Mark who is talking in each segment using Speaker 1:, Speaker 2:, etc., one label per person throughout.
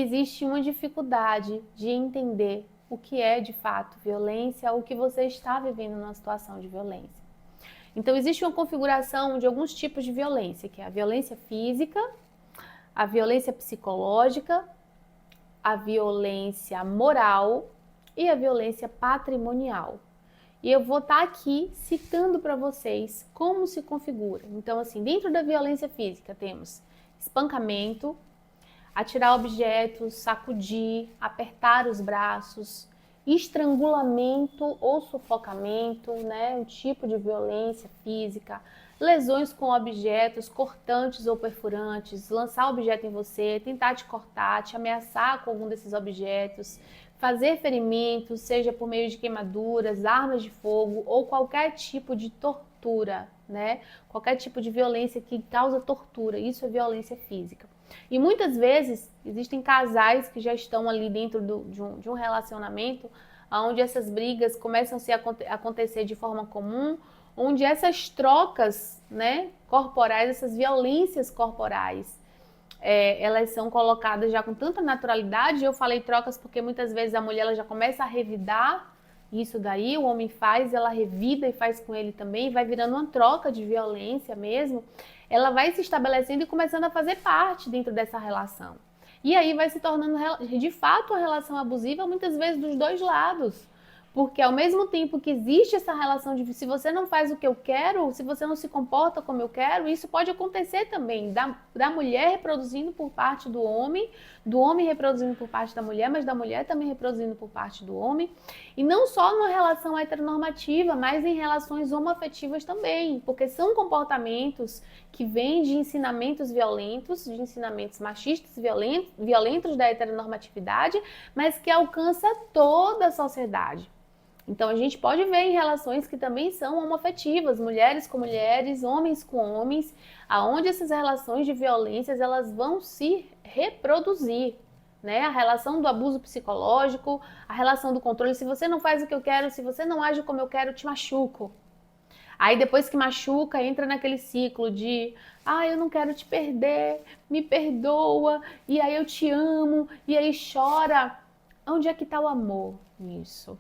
Speaker 1: existe uma dificuldade de entender o que é de fato violência ou o que você está vivendo numa situação de violência. Então, existe uma configuração de alguns tipos de violência, que é a violência física, a violência psicológica, a violência moral e a violência patrimonial. E eu vou estar aqui citando para vocês como se configura. Então, assim, dentro da violência física temos espancamento, atirar objetos, sacudir, apertar os braços, estrangulamento ou sufocamento, né? Um tipo de violência física, lesões com objetos cortantes ou perfurantes, lançar objeto em você, tentar te cortar, te ameaçar com algum desses objetos, fazer ferimentos, seja por meio de queimaduras, armas de fogo ou qualquer tipo de tortura, né? Qualquer tipo de violência que causa tortura, isso é violência física. E muitas vezes existem casais que já estão ali dentro de um relacionamento onde essas brigas começam a se acontecer de forma comum, onde essas trocas, né, corporais, essas violências corporais, elas são colocadas já com tanta naturalidade. Eu falei trocas porque muitas vezes a mulher ela já começa a revidar isso daí, o homem faz, ela revida e faz com ele também, vai virando uma troca de violência mesmo. Ela vai se estabelecendo e começando a fazer parte dentro dessa relação. E aí vai se tornando de fato uma relação abusiva, muitas vezes dos dois lados. Porque ao mesmo tempo que existe essa relação de se você não faz o que eu quero, se você não se comporta como eu quero, isso pode acontecer também da mulher reproduzindo por parte do homem reproduzindo por parte da mulher, mas da mulher também reproduzindo por parte do homem. E não só numa relação heteronormativa, mas em relações homoafetivas também, porque são comportamentos que vêm de ensinamentos violentos, de ensinamentos machistas violentos da heteronormatividade, mas que alcança toda a sociedade. Então a gente pode ver em relações que também são homoafetivas, mulheres com mulheres, homens com homens, aonde essas relações de violências elas vão se reproduzir, né? A relação do abuso psicológico, a relação do controle, se você não faz o que eu quero, se você não age como eu quero, eu te machuco. Aí depois que machuca, entra naquele ciclo de eu não quero te perder, me perdoa, e aí eu te amo, e aí chora. Onde é que está o amor nisso?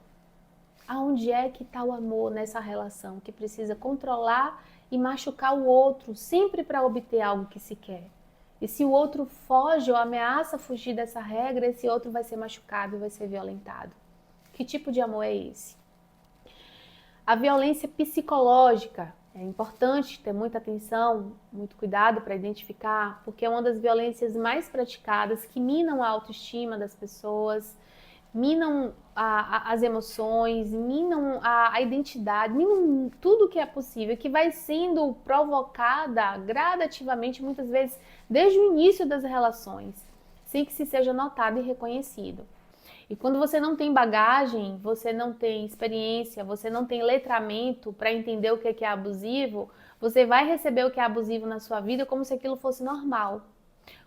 Speaker 1: Aonde é que está o amor nessa relação que precisa controlar e machucar o outro sempre para obter algo que se quer? E se o outro foge ou ameaça fugir dessa regra, esse outro vai ser machucado e vai ser violentado. Que tipo de amor é esse? A violência psicológica é importante ter muita atenção, muito cuidado para identificar, porque é uma das violências mais praticadas que minam a autoestima das pessoas, minam as emoções, minam a identidade, minam tudo que é possível, que vai sendo provocada gradativamente, muitas vezes desde o início das relações, sem que se seja notado e reconhecido. E quando você não tem bagagem, você não tem experiência, você não tem letramento para entender o que é abusivo, você vai receber o que é abusivo na sua vida como se aquilo fosse normal.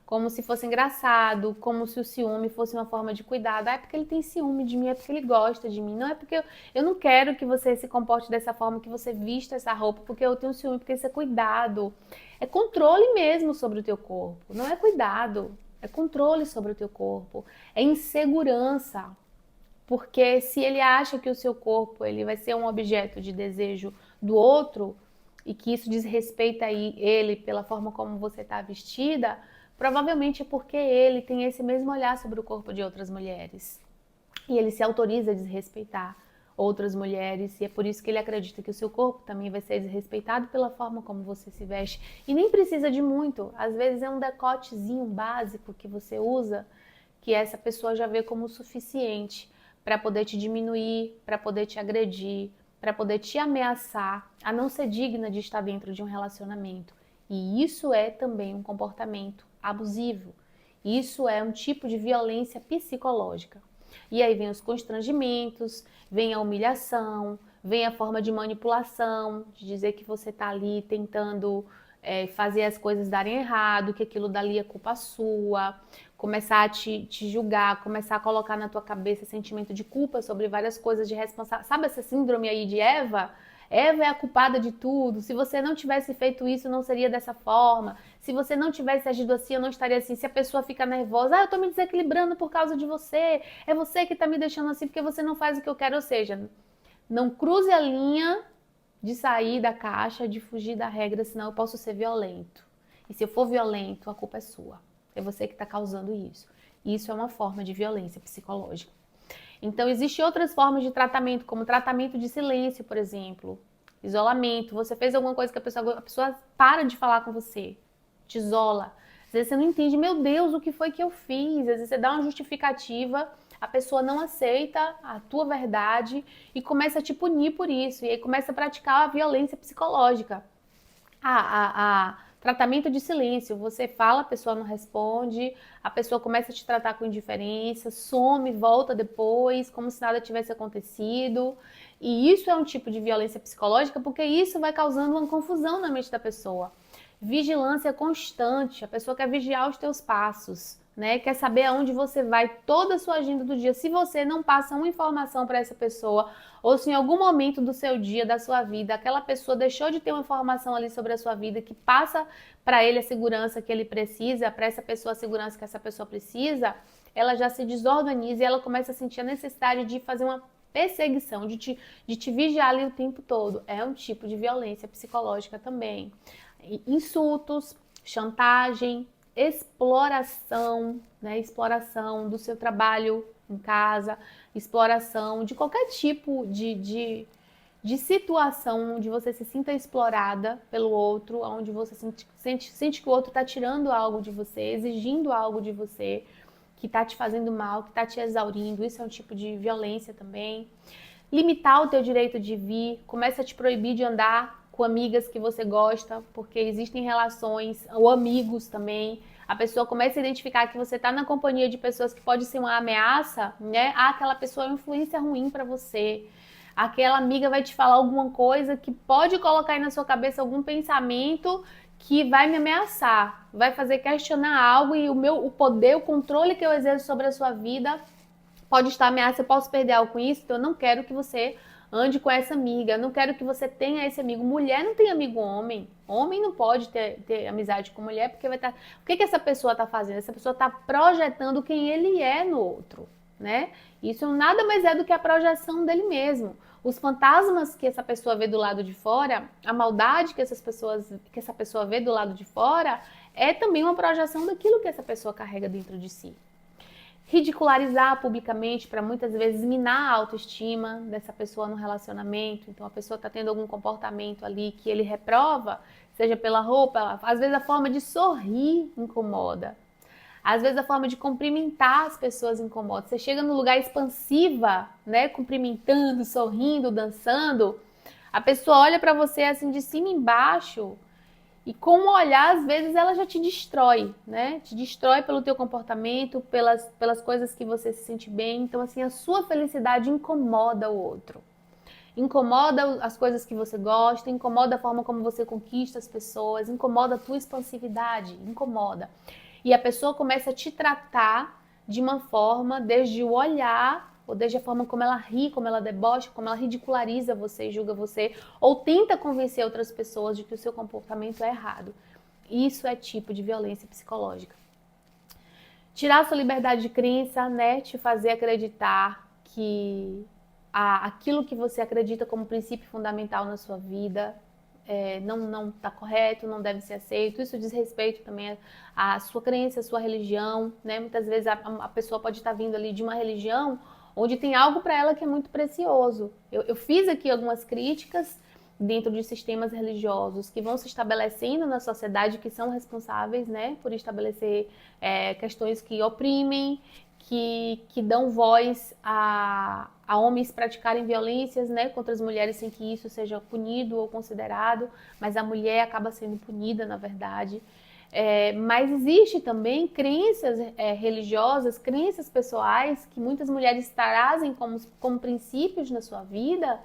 Speaker 1: Como se fosse engraçado, como se o ciúme fosse uma forma de cuidado. É porque ele tem ciúme de mim, é porque ele gosta de mim. Não é porque eu não quero que você se comporte dessa forma, que você vista essa roupa, porque eu tenho ciúme, porque isso é cuidado. É controle mesmo sobre o teu corpo. Não é cuidado, é controle sobre o teu corpo. É insegurança. Porque se ele acha que o seu corpo ele vai ser um objeto de desejo do outro e que isso desrespeita ele pela forma como você está vestida, provavelmente é porque ele tem esse mesmo olhar sobre o corpo de outras mulheres. E ele se autoriza a desrespeitar outras mulheres, e é por isso que ele acredita que o seu corpo também vai ser desrespeitado pela forma como você se veste. E nem precisa de muito, às vezes é um decotezinho básico que você usa, que essa pessoa já vê como o suficiente para poder te diminuir, para poder te agredir, para poder te ameaçar a não ser digna de estar dentro de um relacionamento. E isso é também um comportamento abusivo. Isso é um tipo de violência psicológica. E aí vem os constrangimentos, vem a humilhação, vem a forma de manipulação, de dizer que você está ali tentando fazer as coisas darem errado, que aquilo dali é culpa sua, começar a te julgar, começar a colocar na tua cabeça sentimento de culpa sobre várias coisas, de responsabilidade. Sabe essa síndrome aí de Eva? Eva é a culpada de tudo. Se você não tivesse feito isso, não seria dessa forma. Se você não tivesse agido assim, eu não estaria assim. Se a pessoa fica nervosa, eu tô me desequilibrando por causa de você. É você que tá me deixando assim porque você não faz o que eu quero. Ou seja, não cruze a linha de sair da caixa, de fugir da regra, senão eu posso ser violento. E se eu for violento, a culpa é sua. É você que está causando isso. Isso é uma forma de violência psicológica. Então, existem outras formas de tratamento, como tratamento de silêncio, por exemplo. Isolamento. Você fez alguma coisa que a pessoa para de falar com você. Te isola. Às vezes você não entende, meu Deus, o que foi que eu fiz? Às vezes você dá uma justificativa, a pessoa não aceita a tua verdade e começa a te punir por isso. E aí começa a praticar a violência psicológica. Tratamento de silêncio. Você fala, a pessoa não responde, a pessoa começa a te tratar com indiferença, some, volta depois, como se nada tivesse acontecido. E isso é um tipo de violência psicológica porque isso vai causando uma confusão na mente da pessoa. Vigilância constante. A pessoa quer vigiar os teus passos, né? Quer saber aonde você vai, toda a sua agenda do dia. Se você não passa uma informação para essa pessoa, ou se em algum momento do seu dia, da sua vida, aquela pessoa deixou de ter uma informação ali sobre a sua vida, que passa para ele a segurança que ele precisa, para essa pessoa a segurança que essa pessoa precisa, ela já se desorganiza e ela começa a sentir a necessidade de fazer uma perseguição, de te vigiar ali o tempo todo. É um tipo de violência psicológica também. Insultos, chantagem, exploração, né? Exploração do seu trabalho em casa, exploração de qualquer tipo de situação onde você se sinta explorada pelo outro, onde você sente que o outro está tirando algo de você, exigindo algo de você, que está te fazendo mal, que está te exaurindo. Isso é um tipo de violência também. Limitar o teu direito de vir, começa a te proibir de andar com amigas que você gosta, porque existem relações, ou amigos também. A pessoa começa a identificar que você está na companhia de pessoas que pode ser uma ameaça, né? Aquela pessoa é uma influência ruim para você. Aquela amiga vai te falar alguma coisa que pode colocar aí na sua cabeça algum pensamento que vai me ameaçar, vai fazer questionar algo e o poder, o controle que eu exerço sobre a sua vida pode estar ameaça, eu posso perder algo com isso, então eu não quero que você ande com essa amiga, eu não quero que você tenha esse amigo. Mulher não tem amigo homem, homem não pode ter amizade com mulher, porque vai estar... O que essa pessoa está fazendo? Essa pessoa está projetando quem ele é no outro, né? Isso nada mais é do que a projeção dele mesmo. Os fantasmas que essa pessoa vê do lado de fora, a maldade que essa pessoa vê do lado de fora, é também uma projeção daquilo que essa pessoa carrega dentro de si. Ridicularizar publicamente para muitas vezes minar a autoestima dessa pessoa no relacionamento. Então a pessoa está tendo algum comportamento ali que ele reprova, seja pela roupa, às vezes a forma de sorrir incomoda. Às vezes a forma de cumprimentar as pessoas incomoda. Você chega num lugar expansiva, né, cumprimentando, sorrindo, dançando, a pessoa olha para você assim de cima e embaixo e com um olhar, às vezes, ela já te destrói, né? Te destrói pelo teu comportamento, pelas coisas que você se sente bem. Então, assim, a sua felicidade incomoda o outro. Incomoda as coisas que você gosta, incomoda a forma como você conquista as pessoas, incomoda a tua expansividade, incomoda. E a pessoa começa a te tratar de uma forma, desde o olhar, ou desde a forma como ela ri, como ela debocha, como ela ridiculariza você e julga você, ou tenta convencer outras pessoas de que o seu comportamento é errado. Isso é tipo de violência psicológica. Tirar sua liberdade de crença, né? Te fazer acreditar que aquilo que você acredita como princípio fundamental na sua vida não está correto, não deve ser aceito. Isso diz respeito também à sua crença, à sua religião, né? Muitas vezes a pessoa pode estar vindo ali de uma religião onde tem algo para ela que é muito precioso. Eu fiz aqui algumas críticas dentro de sistemas religiosos que vão se estabelecendo na sociedade, que são responsáveis, né, por estabelecer questões que oprimem, que dão voz a homens praticarem violências, né, contra as mulheres sem que isso seja punido ou considerado, mas a mulher acaba sendo punida, na verdade. Mas existe também crenças religiosas, crenças pessoais que muitas mulheres trazem como princípios na sua vida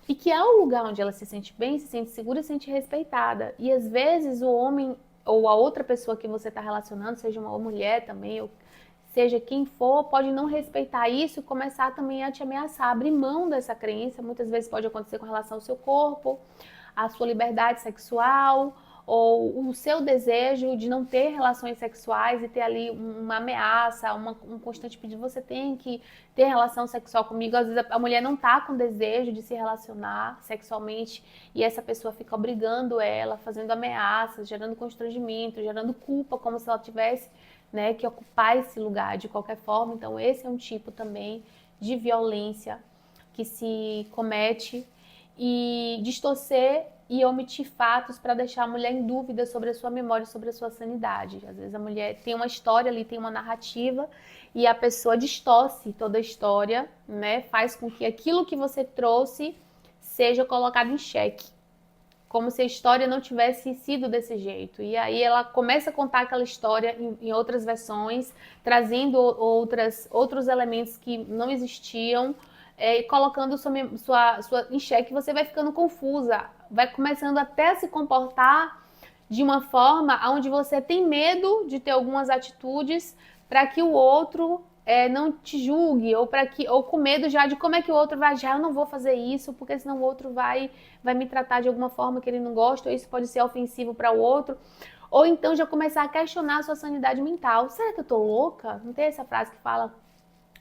Speaker 1: e que é um lugar onde ela se sente bem, se sente segura e se sente respeitada. E às vezes o homem ou a outra pessoa que você está relacionando, seja uma mulher também, ou seja quem for, pode não respeitar isso e começar também a te ameaçar, abrir mão dessa crença. Muitas vezes pode acontecer com relação ao seu corpo, à sua liberdade sexual, ou o seu desejo de não ter relações sexuais e ter ali uma ameaça, um constante pedido, você tem que ter relação sexual comigo. Às vezes a mulher não tá com desejo de se relacionar sexualmente e essa pessoa fica obrigando ela, fazendo ameaças, gerando constrangimento, gerando culpa, como se ela tivesse, né, que ocupar esse lugar de qualquer forma. Então esse é um tipo também de violência que se comete, e distorcer e omitir fatos para deixar a mulher em dúvida sobre a sua memória e sobre a sua sanidade. Às vezes a mulher tem uma história ali, tem uma narrativa, e a pessoa distorce toda a história, né? Faz com que aquilo que você trouxe seja colocado em xeque, como se a história não tivesse sido desse jeito. E aí ela começa a contar aquela história em outras versões, trazendo outros elementos que não existiam, colocando sua em xeque. Você vai ficando confusa, vai começando até a se comportar de uma forma onde você tem medo de ter algumas atitudes para que o outro não te julgue, ou com medo já de como é que o outro vai agir. Eu não vou fazer isso, porque senão o outro vai me tratar de alguma forma que ele não gosta, ou isso pode ser ofensivo para o outro. Ou então já começar a questionar a sua sanidade mental. Será que eu tô louca? Não tem essa frase que fala,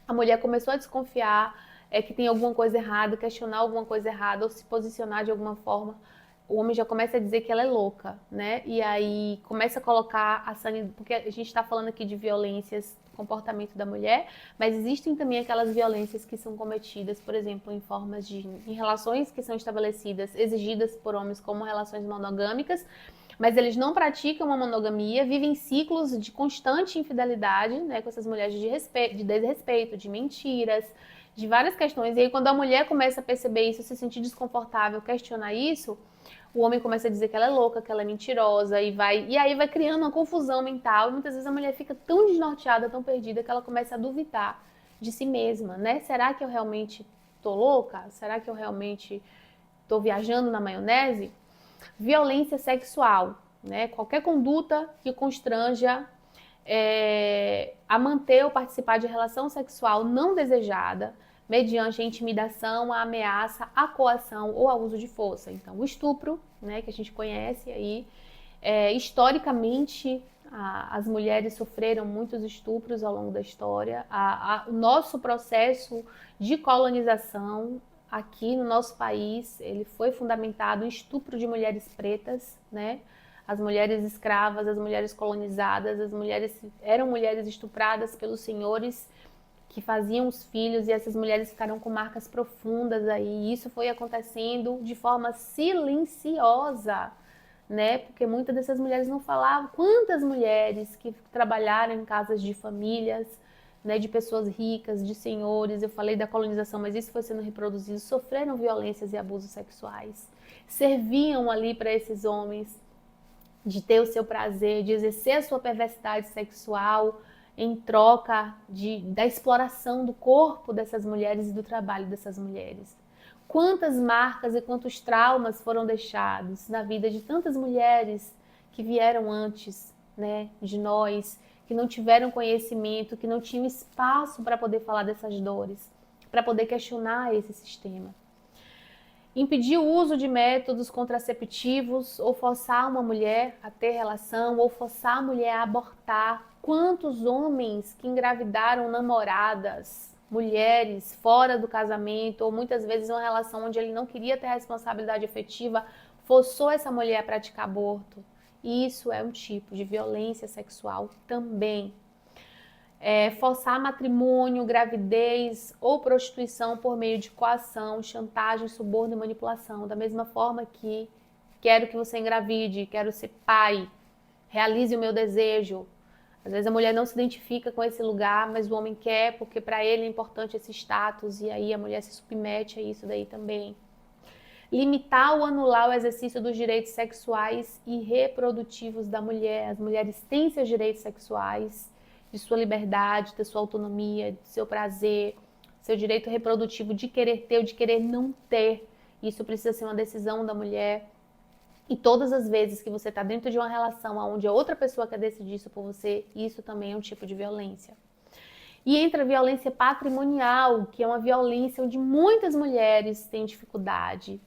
Speaker 1: a mulher começou a desconfiar que tem alguma coisa errada, questionar alguma coisa errada, ou se posicionar de alguma forma, o homem já começa a dizer que ela é louca, né? E aí começa a colocar a sanidade, porque a gente está falando aqui de violências, comportamento da mulher, mas existem também aquelas violências que são cometidas, por exemplo, em relações que são estabelecidas, exigidas por homens como relações monogâmicas, mas eles não praticam uma monogamia, vivem ciclos de constante infidelidade, né, com essas mulheres de desrespeito, de mentiras, de várias questões. E aí quando a mulher começa a perceber isso, se sentir desconfortável, questionar isso, o homem começa a dizer que ela é louca, que ela é mentirosa, e aí vai criando uma confusão mental, e muitas vezes a mulher fica tão desnorteada, tão perdida, que ela começa a duvidar de si mesma, né? Será que eu realmente tô louca? Será que eu realmente tô viajando na maionese? Violência sexual, né? Qualquer conduta que constranja a manter ou participar de relação sexual não desejada, mediante a intimidação, a ameaça, a coação ou ao uso de força. Então, o estupro, né, que a gente conhece aí, historicamente, as mulheres sofreram muitos estupros ao longo da história. O nosso processo de colonização aqui no nosso país, ele foi fundamentado em estupro de mulheres pretas, né? As mulheres escravas, as mulheres colonizadas, eram mulheres estupradas pelos senhores que faziam os filhos, e essas mulheres ficaram com marcas profundas aí. E isso foi acontecendo de forma silenciosa, né? Porque muitas dessas mulheres não falavam. Quantas mulheres que trabalharam em casas de famílias, né, de pessoas ricas, de senhores, eu falei da colonização, mas isso foi sendo reproduzido, sofreram violências e abusos sexuais, serviam ali para esses homens, de ter o seu prazer, de exercer a sua perversidade sexual em troca da exploração do corpo dessas mulheres e do trabalho dessas mulheres. Quantas marcas e quantos traumas foram deixados na vida de tantas mulheres que vieram antes, né, de nós, que não tiveram conhecimento, que não tinham espaço para poder falar dessas dores, para poder questionar esse sistema. Impedir o uso de métodos contraceptivos, ou forçar uma mulher a ter relação, ou forçar a mulher a abortar. Quantos homens que engravidaram namoradas, mulheres fora do casamento, ou muitas vezes uma relação onde ele não queria ter responsabilidade afetiva, forçou essa mulher a praticar aborto. Isso é um tipo de violência sexual também. Forçar matrimônio, gravidez ou prostituição por meio de coação, chantagem, suborno e manipulação. Da mesma forma que quero que você engravide, quero ser pai, realize o meu desejo. Às vezes a mulher não se identifica com esse lugar, mas o homem quer, porque para ele é importante esse status, e aí a mulher se submete a isso daí também. Limitar ou anular o exercício dos direitos sexuais e reprodutivos da mulher. As mulheres têm seus direitos sexuais, de sua liberdade, de sua autonomia, de seu prazer, seu direito reprodutivo de querer ter ou de querer não ter. Isso precisa ser uma decisão da mulher. E todas as vezes que você está dentro de uma relação onde a outra pessoa quer decidir isso por você, isso também é um tipo de violência. E entra a violência patrimonial, que é uma violência onde muitas mulheres têm dificuldade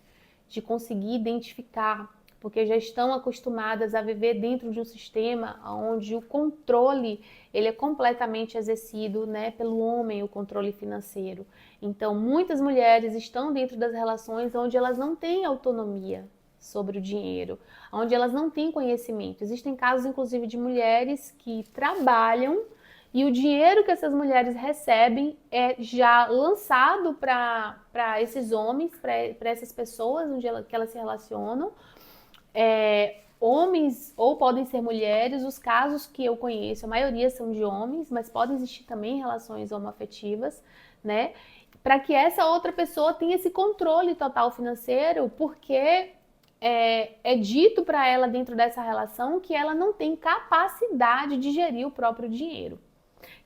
Speaker 1: de conseguir identificar, porque já estão acostumadas a viver dentro de um sistema onde o controle ele é completamente exercido, né, pelo homem, o controle financeiro. Então, muitas mulheres estão dentro das relações onde elas não têm autonomia sobre o dinheiro, onde elas não têm conhecimento. Existem casos, inclusive, de mulheres que trabalham e o dinheiro que essas mulheres recebem é já lançado para esses homens, para essas pessoas que elas se relacionam. Homens ou podem ser mulheres, os casos que eu conheço, a maioria são de homens, mas podem existir também relações homoafetivas, né? Para que essa outra pessoa tenha esse controle total financeiro, porque é dito para ela dentro dessa relação que ela não tem capacidade de gerir o próprio dinheiro,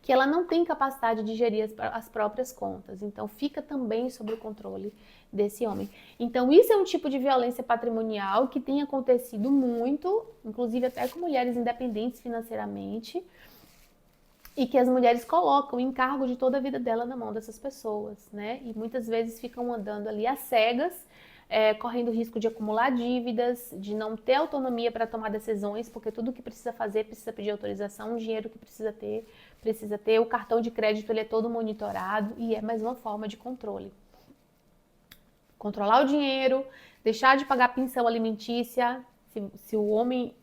Speaker 1: que ela não tem capacidade de gerir as próprias contas. Então, fica também sob o controle desse homem. Então, isso é um tipo de violência patrimonial que tem acontecido muito, inclusive até com mulheres independentes financeiramente, e que as mulheres colocam o encargo de toda a vida dela na mão dessas pessoas, né? E muitas vezes ficam andando ali às cegas, correndo risco de acumular dívidas, de não ter autonomia para tomar decisões, porque tudo que precisa fazer precisa pedir autorização, o dinheiro que precisa ter, o cartão de crédito ele é todo monitorado e é mais uma forma de controle. Controlar o dinheiro, deixar de pagar pensão alimentícia.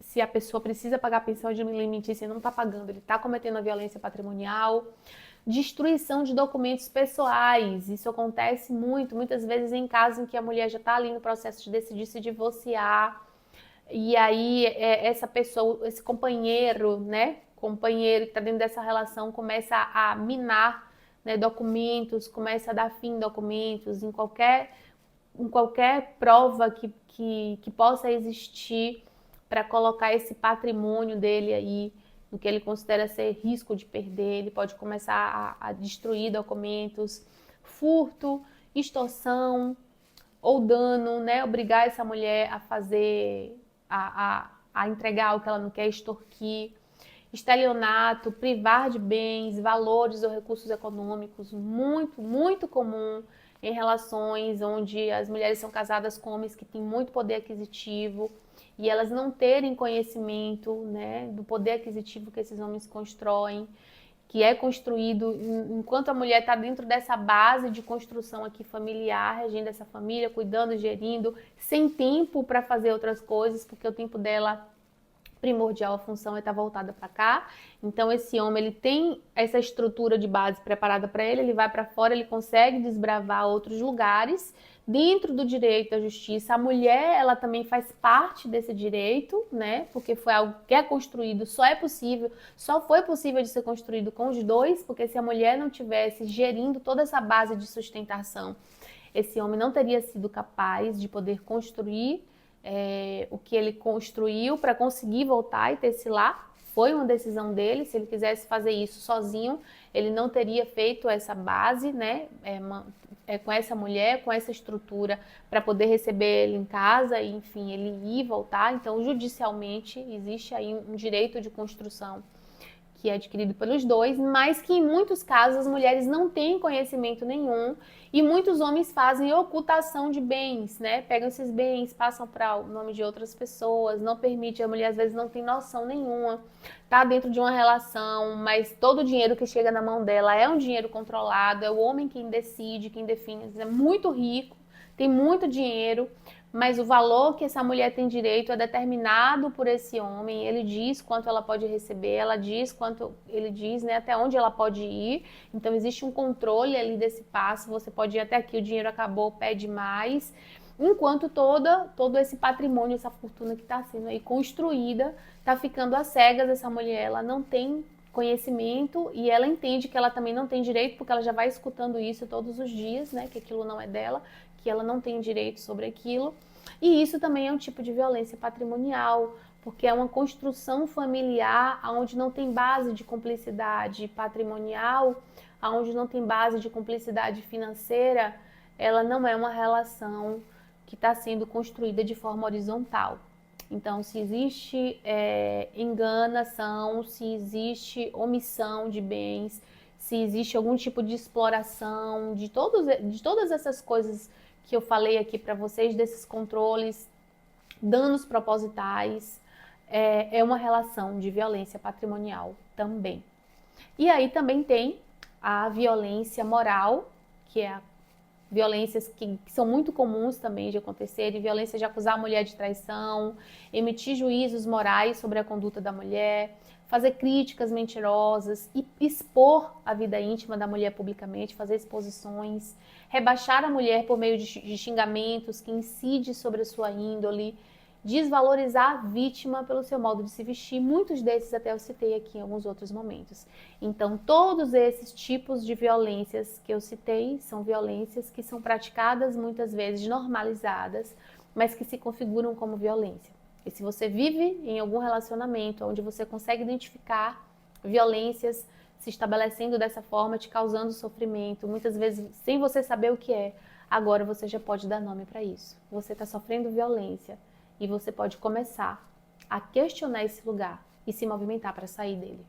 Speaker 1: Se a pessoa precisa pagar pensão alimentícia e não está pagando, ele está cometendo a violência patrimonial. Destruição de documentos pessoais, isso acontece muitas vezes em casos em que a mulher já está ali no processo de decidir se divorciar, e aí essa pessoa, esse companheiro, né, companheiro que está dentro dessa relação começa a minar, né, documentos, começa a dar fim em documentos, em qualquer prova que possa existir para colocar esse patrimônio dele aí no que ele considera ser risco de perder. Ele pode começar a destruir documentos, furto, extorsão ou dano, né? Obrigar essa mulher a fazer, a entregar o que ela não quer, extorquir. Estelionato, privar de bens, valores ou recursos econômicos, muito comum em relações onde as mulheres são casadas com homens que têm muito poder aquisitivo e elas não terem conhecimento, né, do poder aquisitivo que esses homens constroem, que é construído enquanto a mulher está dentro dessa base de construção aqui familiar, regendo essa família, cuidando, gerindo, sem tempo para fazer outras coisas, porque o tempo dela primordial, a função é estar voltada para cá. Então esse homem ele tem essa estrutura de base preparada para ele, ele vai para fora, ele consegue desbravar outros lugares dentro do direito da justiça. A mulher ela também faz parte desse direito, né? Porque foi algo que é construído, só foi possível de ser construído com os dois, porque se a mulher não tivesse gerindo toda essa base de sustentação, esse homem não teria sido capaz de poder construir o que ele construiu para conseguir voltar e ter esse lar. Foi uma decisão dele. Se ele quisesse fazer isso sozinho, ele não teria feito essa base, né? Com essa mulher, com essa estrutura para poder receber ele em casa e, enfim, ele ir e voltar. Então, judicialmente, existe aí um direito de construção que é adquirido pelos dois, mas que em muitos casos as mulheres não têm conhecimento nenhum e muitos homens fazem ocultação de bens, né? Pegam esses bens, passam para o nome de outras pessoas, não permite, a mulher às vezes não tem noção nenhuma, tá dentro de uma relação, mas todo o dinheiro que chega na mão dela é um dinheiro controlado, é o homem quem decide, quem define, é muito rico, tem muito dinheiro, mas o valor que essa mulher tem direito é determinado por esse homem. Ele diz quanto ela pode receber, ela diz quanto ele diz, né, até onde ela pode ir. Então existe um controle ali desse passo. Você pode ir até aqui, o dinheiro acabou, pede mais. Enquanto todo esse patrimônio, essa fortuna que está sendo aí construída, está ficando às cegas. Essa mulher, ela não tem conhecimento e ela entende que ela também não tem direito, porque ela já vai escutando isso todos os dias, né, que aquilo não é dela, que ela não tem direito sobre aquilo. E isso também é um tipo de violência patrimonial, porque é uma construção familiar onde não tem base de cumplicidade patrimonial, onde não tem base de cumplicidade financeira. Ela não é uma relação que está sendo construída de forma horizontal. Então, se existe enganação, se existe omissão de bens, se existe algum tipo de exploração, de todas essas coisas que eu falei aqui para vocês, desses controles, danos propositais, é uma relação de violência patrimonial também. E aí também tem a violência moral, que é violências que são muito comuns também de acontecerem, violência de acusar a mulher de traição, emitir juízos morais sobre a conduta da mulher, fazer críticas mentirosas, e expor a vida íntima da mulher publicamente, fazer exposições, rebaixar a mulher por meio de xingamentos que incide sobre a sua índole, desvalorizar a vítima pelo seu modo de se vestir, muitos desses até eu citei aqui em alguns outros momentos. Então, todos esses tipos de violências que eu citei são violências que são praticadas muitas vezes normalizadas, mas que se configuram como violência. E se você vive em algum relacionamento onde você consegue identificar violências se estabelecendo dessa forma, te causando sofrimento, muitas vezes sem você saber o que é, agora você já pode dar nome para isso. Você está sofrendo violência. E você pode começar a questionar esse lugar e se movimentar para sair dele.